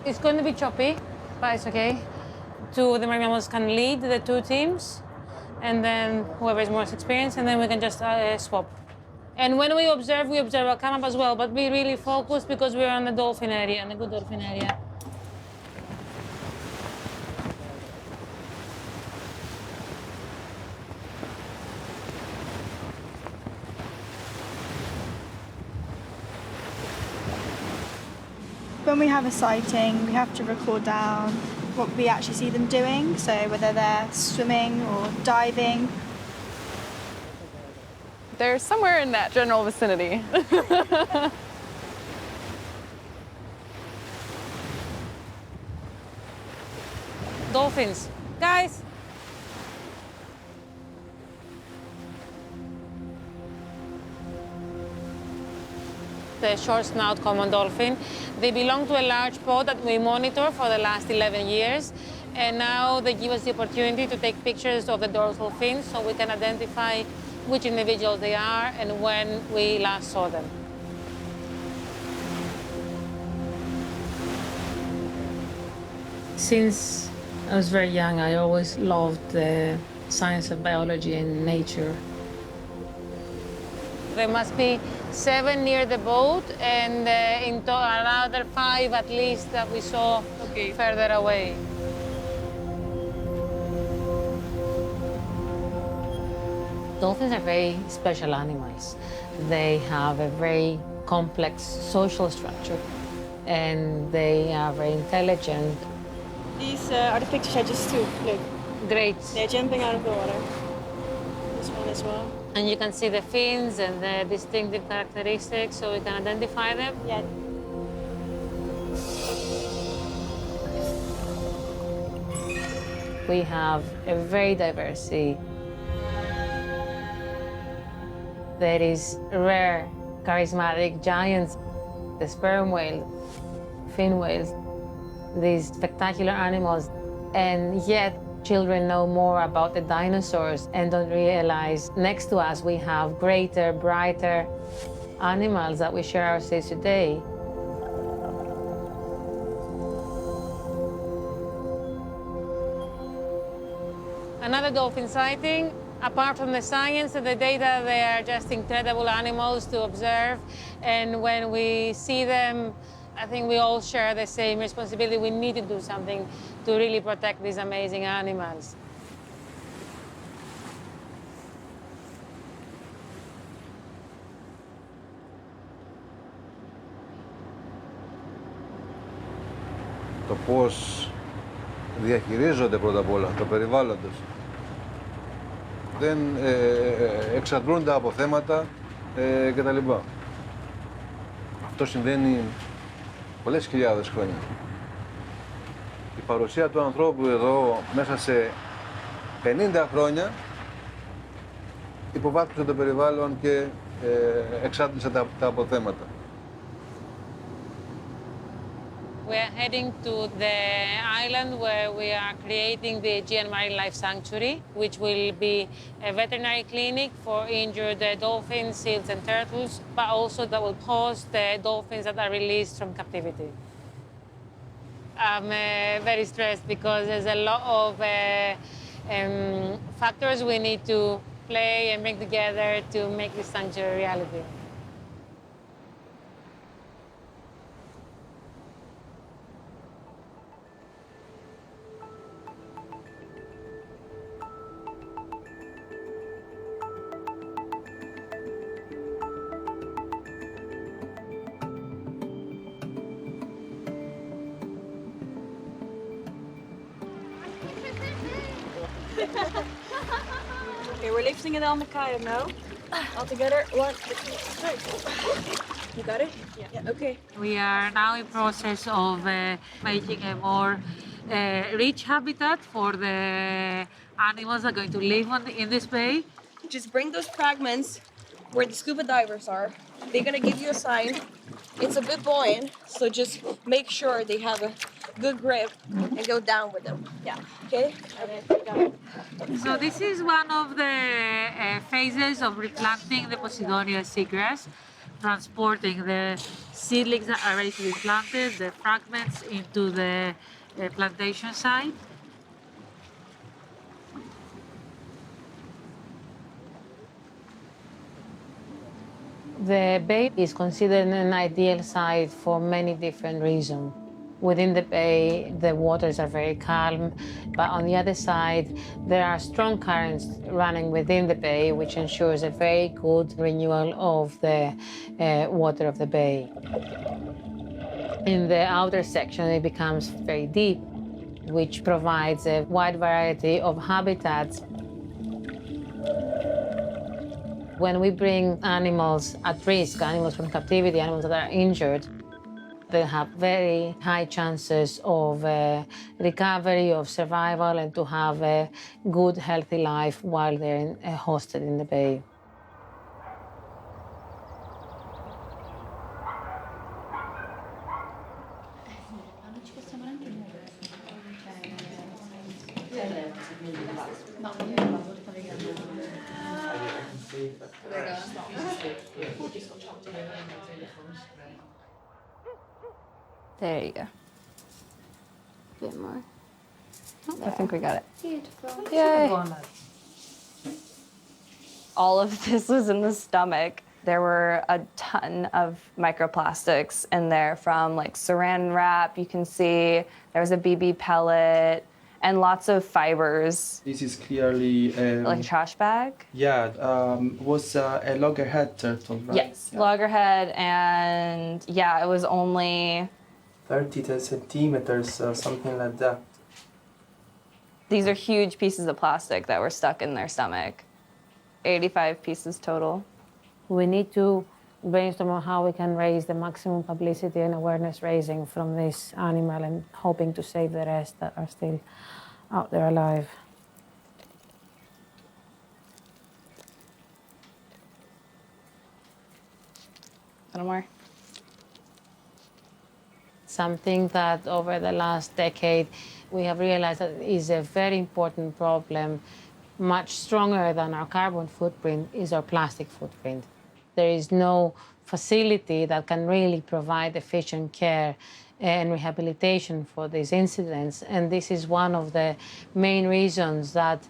It's going to be choppy, but it's okay. Two of the marine mammals can lead the two teams, and then whoever is most experienced, and then we can just swap. And when we observe our come up as well, but we really focus because we're on the dolphin area, on the good dolphin area. When we have a sighting, we have to record down what we actually see them doing, so whether they're swimming or diving. They're somewhere in that general vicinity. Dolphins. Guys! The short snout common dolphin. They belong to a large pod that we monitor for the last 11 years. And now they give us the opportunity to take pictures of the dorsal fins so we can identify which individuals they are and when we last saw them. Since I was very young, I always loved the science of biology and nature. There must be 7 near the boat, and another 5 at least that we saw further away. Dolphins are very special animals. They have a very complex social structure, and they are very intelligent. These are the pictures I just took. Look, Great. they're jumping out of the water. This one as well. And you can see the fins and the distinctive characteristics, so we can identify them. Yeah. We have a very diverse sea. There is rare, charismatic giants, the sperm whale, fin whales, these spectacular animals, and yet children know more about the dinosaurs and don't realize next to us we have greater, brighter animals that we share our seas today. Another dolphin sighting. Apart from the science and the data, they are just incredible animals to observe. And when we see them, I think we all share the same responsibility. We need to do something to really protect these amazing animals. Το πώς διαχειρίζονται πρώτα απ' όλα το περιβάλλον τους. Δεν εξαντλούνται από θέματα κτλ. Αυτό συμβαίνει πολλές χιλιάδες χρόνια. Η παρουσία του ανθρώπου εδώ μέσα σε 50 χρόνια υποβάθμισε το περιβάλλον και εξάντλησε τα αποθέματα. We are heading to the island where we are creating the Aegean Marine Life Sanctuary, which will be a veterinary clinic for injured dolphins, seals, and turtles, but also that will host the dolphins that are released from captivity. I'm very stressed because there's a lot of factors we need to play and bring together to make this sanctuary a reality. Okay, we're lifting it on the kayak now. All together. 1, 2, 3. You got it? Yeah. Okay. We are now in process of making a more rich habitat for the animals that are going to live in this bay. Just bring those fragments where the scuba divers are. They're gonna give you a sign. It's a bit buoyant, so just make sure they have a good grip and go down with them. Yeah. Okay? Got it. So this is one of the phases of replanting the Posidonia seagrass transporting the seedlings that are ready to be planted, the fragments, into the plantation site. The bay is considered an ideal site for many different reasons. Within the bay, the waters are very calm, but on the other side, there are strong currents running within the bay, which ensures a very good renewal of the water of the bay. In the outer section, it becomes very deep, which provides a wide variety of habitats. When we bring animals at risk, animals from captivity, animals that are injured, they have very high chances of recovery, of survival, and to have a good, healthy life while they're hosted in the bay. There you go. Bit more. I think we got it. Beautiful. Yay. All of this was in the stomach. There were a ton of microplastics in there from like saran wrap, you can see. There was a BB pellet and lots of fibers. This is clearly Like a trash bag? was a loggerhead turtle, right? Yes, loggerhead, and yeah, it was only 30 centimeters, something like that. these are huge pieces of plastic that were stuck in their stomach. 85 pieces total. We need to brainstorm on how we can raise the maximum publicity and awareness raising from this animal and hoping to save the rest that are still out there alive. A little more. Something that over the last decade we have realized that is a very important problem, much stronger than our carbon footprint, is our plastic footprint. There is no facility that can really provide efficient care and rehabilitation for these incidents. And this is one of the main reasons that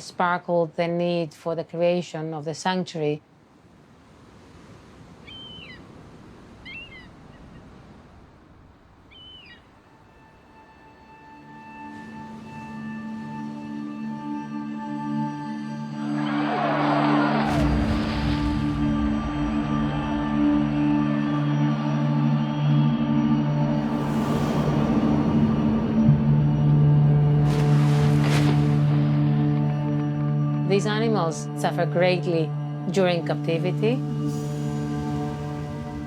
sparkled the need for the creation of the sanctuary. These animals suffer greatly during captivity,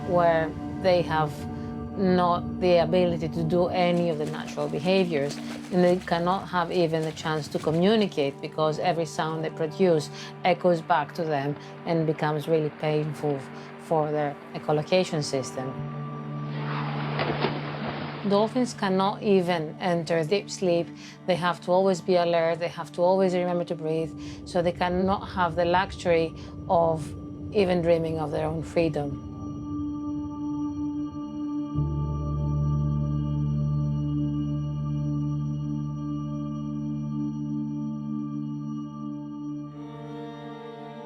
where they have not the ability to do any of the natural behaviors, and they cannot have even the chance to communicate because every sound they produce echoes back to them and becomes really painful for their echolocation system. Dolphins cannot even enter deep sleep. They have to always be alert. They have to always remember to breathe. So they cannot have the luxury of even dreaming of their own freedom.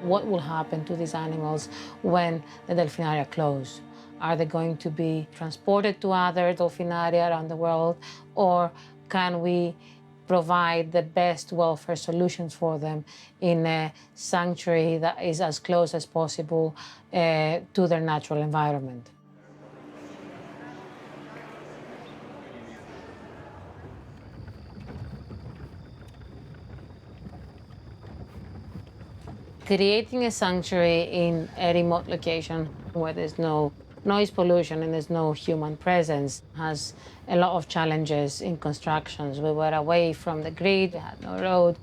What will happen to these animals when the delphinaria close? Are they going to be transported to other dolphinaria around the world, or can we provide the best welfare solutions for them in a sanctuary that is as close as possible to their natural environment? Creating a sanctuary in a remote location where there's no noise pollution and there's no human presence has a lot of challenges in constructions. We were away from the grid, we had no road.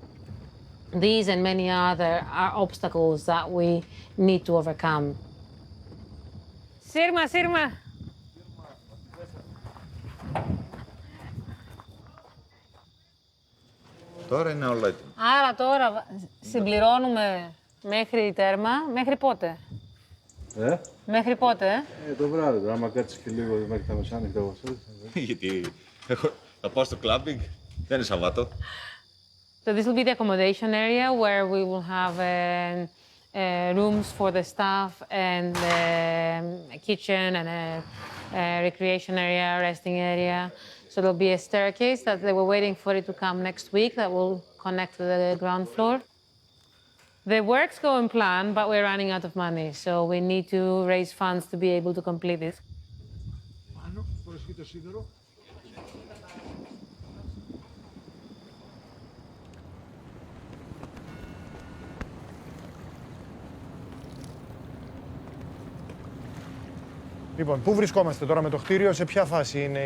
These and many other are obstacles that we need to overcome. Sirma, Sirma! Τώρα είναι όλα έτοιμα. Άρα τώρα συμπληρώνουμε μέχρι τέρμα. Μέχρι πότε? Μέχρι πότε, Το βράδυ τώρα, άμα κάτσεις και λίγο μέχρι τα μεσάνυχτα εγώ Γιατί θα πάω στο κλάμπινγκ, δεν είναι Σαββάτο. So this will be the accommodation area where we will have rooms for the staff and a kitchen and a recreation area, resting area. So there'll be a staircase that they were waiting for it to come next week that will connect to the ground floor. The work's going plan, but we're running out of money, so we need to raise funds to be able to complete this. Λοιπόν, πού βρισκόμαστε τώρα με το κτίριο, σε ποια φάση είναι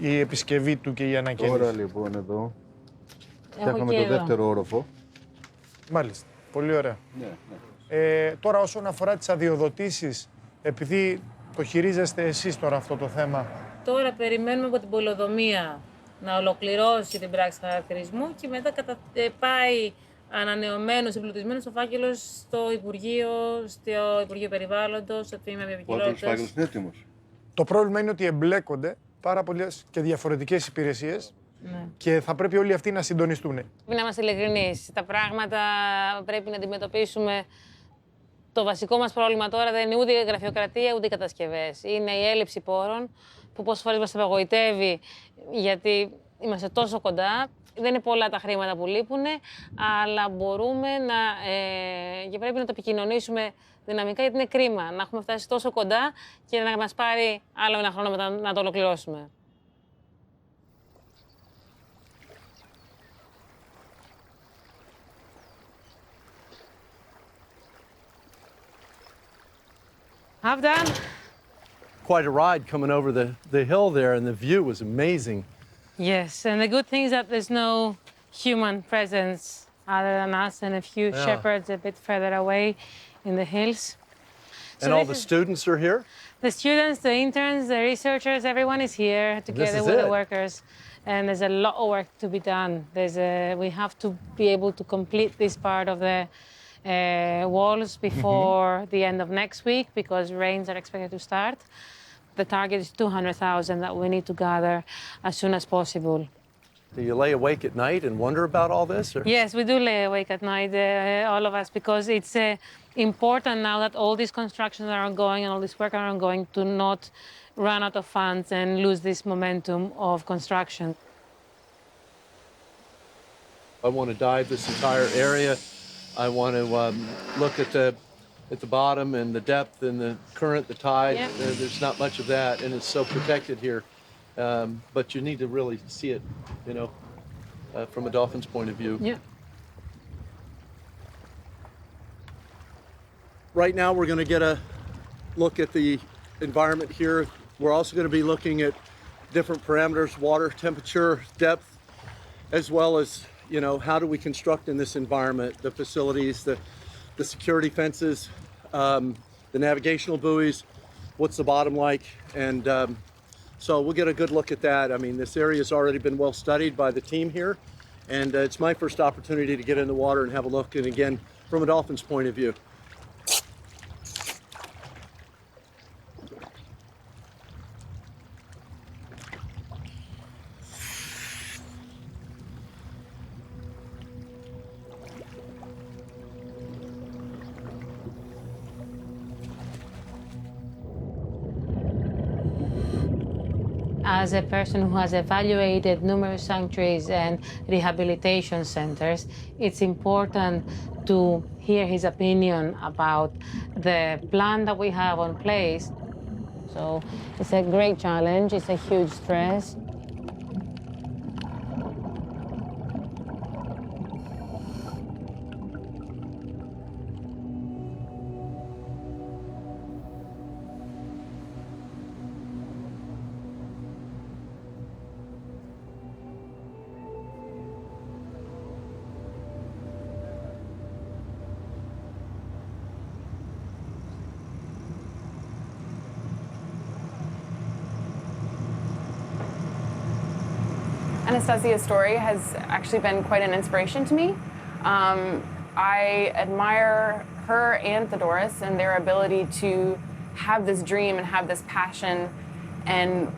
η επισκευή του και η ανακαίνιση? Τώρα λοιπόν εδώ φτιάχνουμε το δεύτερο όροφο. Μάλιστα, πολύ ωραία. Ναι. Τώρα όσον αφορά τις αδειοδοτήσεις, επειδή το χειρίζεστε εσείς τώρα αυτό το θέμα. Τώρα περιμένουμε από την πολεοδομία να ολοκληρώσει την πράξη χαρακτηρισμού και μετά πάει ανανεωμένος, εμπλουτισμένος ο φάκελος στο Υπουργείο Περιβάλλοντος, στο Τμήμα Βιοποικιλότητας. Ο φάκελος είναι έτοιμος. Το πρόβλημα είναι ότι εμπλέκονται πάρα πολλές και διαφορετικές υπηρεσίες και θα πρέπει όλοι αυτοί να συντονιστούν. Πρέπει να είμαστε ειλικρινείς. Τα πράγματα πρέπει να αντιμετωπίσουμε. Το βασικό μας πρόβλημα τώρα δεν είναι ούτε η γραφειοκρατία ούτε οι κατασκευές. Είναι η έλλειψη πόρων που πόσες φορές μας απογοητεύει γιατί είμαστε τόσο κοντά. Δεν είναι πολλά τα χρήματα που λείπουν, αλλά μπορούμε και πρέπει να το επικοινωνήσουμε δυναμικά γιατί είναι κρίμα να έχουμε φτάσει τόσο κοντά και να μας πάρει άλλο ένα χρόνο μετά να το ολοκληρώσουμε. Half done. Quite a ride coming over the hill there, and the view was amazing. Yes, and the good thing is that there's no human presence other than us and a few shepherds a bit further away in the hills. And all the students are here? The students, the interns, the researchers, everyone is here together with the workers. And there's a lot of work to be done. We have to be able to complete this part of the walls before the end of next week because rains are expected to start. The target is 200,000 that we need to gather as soon as possible. Do you lay awake at night and wonder about all this? Or? Yes, we do lay awake at night, all of us, because it's important now that all these constructions are ongoing and all this work are ongoing to not run out of funds and lose this momentum of construction. I want to dive this entire area. I want to look at the bottom and the depth and the current, the tide. Yeah. There's not much of that, and it's so protected here. But you need to really see it, from a dolphin's point of view. Yeah. Right now, we're going to get a look at the environment here. We're also going to be looking at different parameters, water temperature, depth, as well as, how do we construct in this environment, the facilities, the security fences, the navigational buoys, what's the bottom like, and so we'll get a good look at that. I mean, this area has already been well studied by the team here, and it's my first opportunity to get in the water and have a look, and again, from a dolphin's point of view. As a person who has evaluated numerous sanctuaries and rehabilitation centers, it's important to hear his opinion about the plan that we have on place. So it's a great challenge, it's a huge stress. Anastasia's story has actually been quite an inspiration to me. I admire her and Theodorus and their ability to have this dream and have this passion and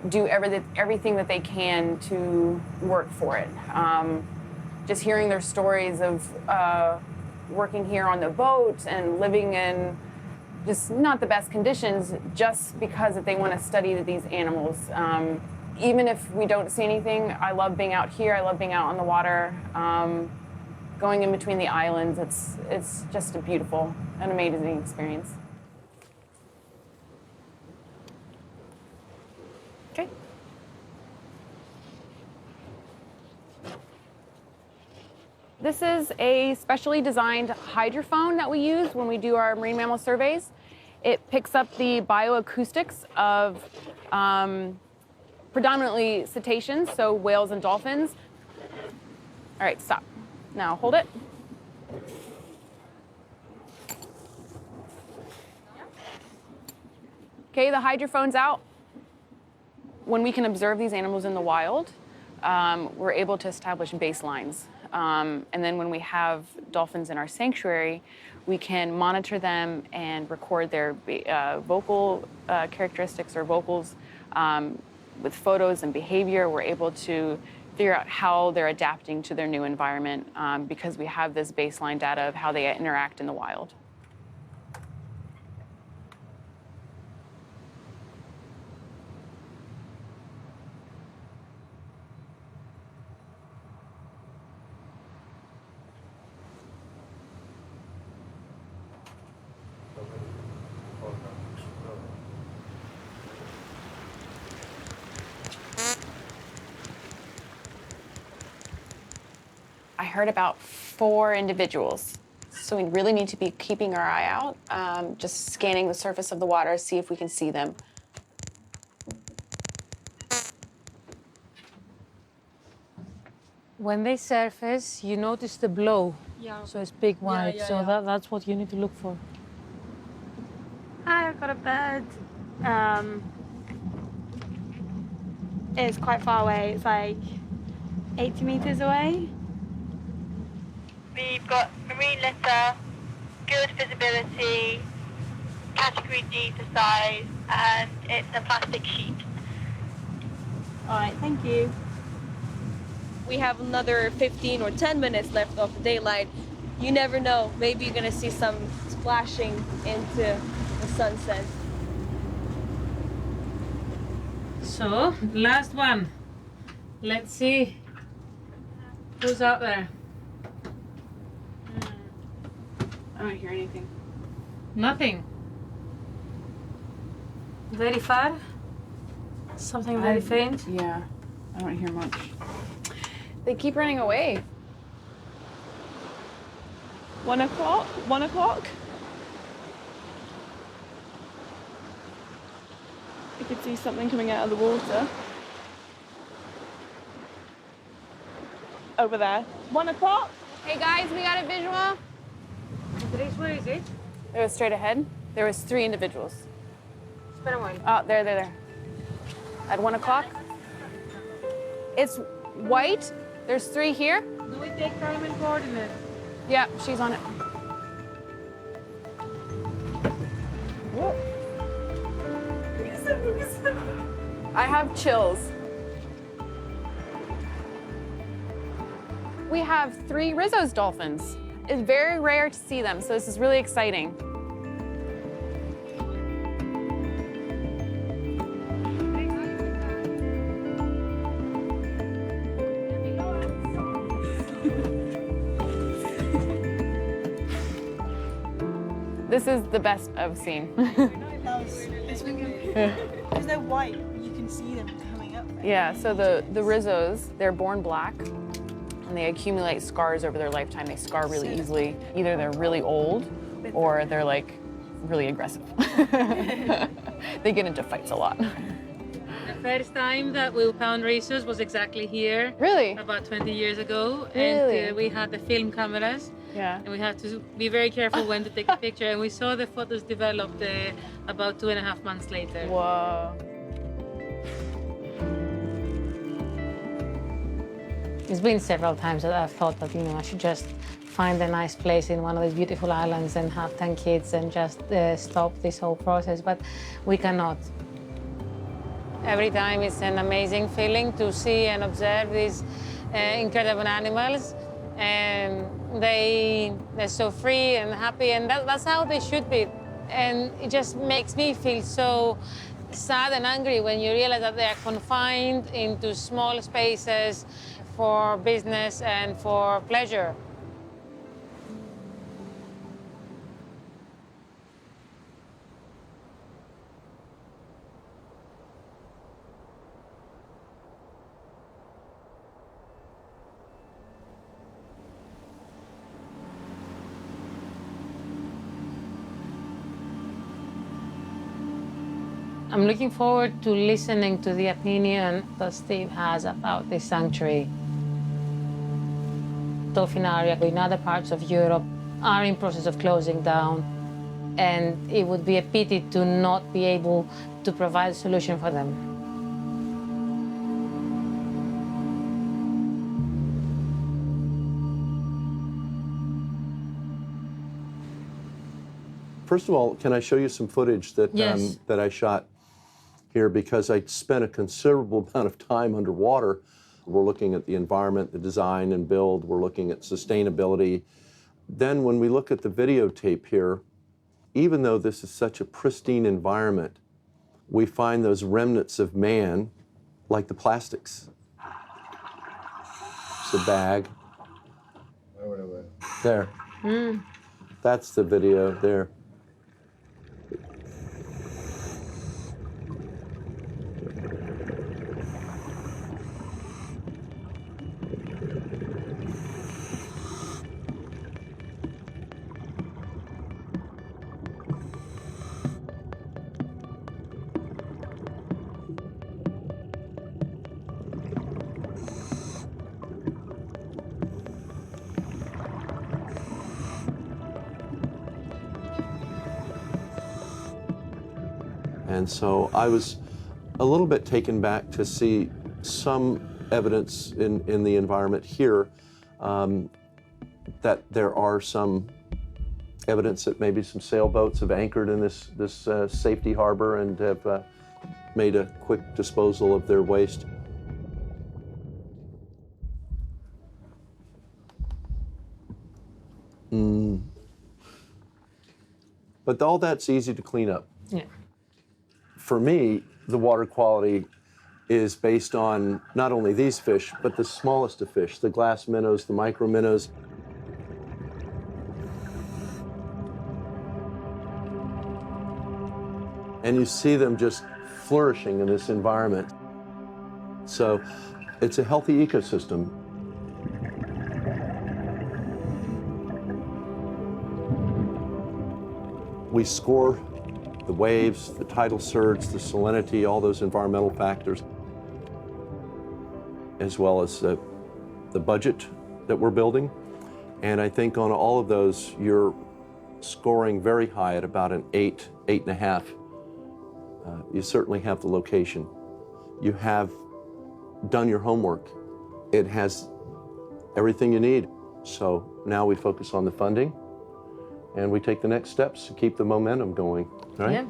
do everything that they can to work for it. Just hearing their stories of working here on the boat and living in just not the best conditions just because that they want to study these animals. Even if we don't see anything, I love being out here. I love being out on the water, going in between the islands. It's just a beautiful and amazing experience. Okay. This is a specially designed hydrophone that we use when we do our marine mammal surveys. It picks up the bioacoustics of predominantly cetaceans, so whales and dolphins. All right, stop. Now hold it. Okay, the hydrophone's out. When we can observe these animals in the wild, we're able to establish baselines. And then when we have dolphins in our sanctuary, we can monitor them and record their vocal characteristics or vocals. With photos and behavior, we're able to figure out how they're adapting to their new environment because we have this baseline data of how they interact in the wild. I heard about 4 individuals. So we really need to be keeping our eye out, just scanning the surface of the water, see if we can see them. When they surface, you notice the blow. Yeah. So it's big white. yeah, so yeah. that's what you need to look for. Hi, I've got a bird. It's quite far away. It's like 80 meters away. We've got marine litter, good visibility, category D for size, and it's a plastic sheet. All right, thank you. We have another 15 or 10 minutes left of the daylight. You never know. Maybe you're gonna see some splashing into the sunset. So, last one. Let's see who's out there. I don't hear anything. Nothing. Very far? Something very faint? Yeah, I don't hear much. They keep running away. 1 o'clock? 1 o'clock? You could see something coming out of the water. Over there. 1 o'clock? Hey guys, we got a visual. Where is it? It was straight ahead. There was 3 individuals. Espera un momento. Oh, there. At 1 o'clock. It's white. There's 3 here. Do we take time and coordinate? Yeah, she's on it. I have chills. We have 3 Rizzo's dolphins. It's very rare to see them, so this is really exciting. This is the best I've seen. Because they're white, you can see them coming up. Yeah, so the Rizzos, they're born black, and they accumulate scars over their lifetime. They scar really easily. Either they're really old, or they're like really aggressive. They get into fights a lot. The first time that we found racers was exactly here. Really? About 20 years ago. Really? And we had the film cameras. Yeah. And we had to be very careful when to take a picture. And we saw the photos developed about 2.5 months later. Whoa. It's been several times that I've thought that, I should just find a nice place in one of these beautiful islands and have 10 kids and just stop this whole process, but we cannot. Every time it's an amazing feeling to see and observe these incredible animals. And they're so free and happy, and that's how they should be. And it just makes me feel so sad and angry when you realize that they are confined into small spaces for business and for pleasure. I'm looking forward to listening to the opinion that Steve has about this sanctuary. Dolphin area in other parts of Europe are in process of closing down, and it would be a pity to not be able to provide a solution for them. First of all, can I show you some footage that, Yes. that I shot here, because I spent a considerable amount of time underwater. We're looking at the environment, the design and build, we're looking at sustainability. Then when we look at the videotape here, even though this is such a pristine environment, we find those remnants of man, like the plastics. It's a bag. There. That's the video there. And so I was a little bit taken back to see some evidence in the environment here that there are some evidence that maybe some sailboats have anchored in this safety harbor and have made a quick disposal of their waste. But all that's easy to clean up. Yeah. For me, the water quality is based on not only these fish, but the smallest of fish, the glass minnows, the micro minnows. And you see them just flourishing in this environment. So it's a healthy ecosystem. We score the waves, the tidal surge, the salinity, all those environmental factors, as well as the budget that we're building. And I think on all of those, you're scoring very high at about an 8, 8.5. You certainly have the location. You have done your homework. It has everything you need. So now we focus on the funding and we take the next steps to keep the momentum going, right? Yeah.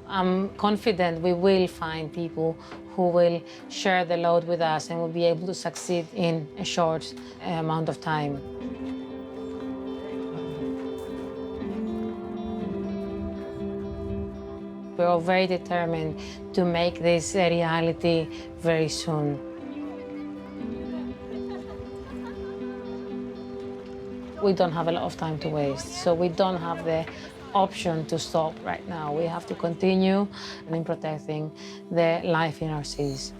I'm confident we will find people who will share the load with us and will be able to succeed in a short amount of time. We're all very determined to make this a reality very soon. We don't have a lot of time to waste, so we don't have the option to stop right now. We have to continue in protecting the life in our seas.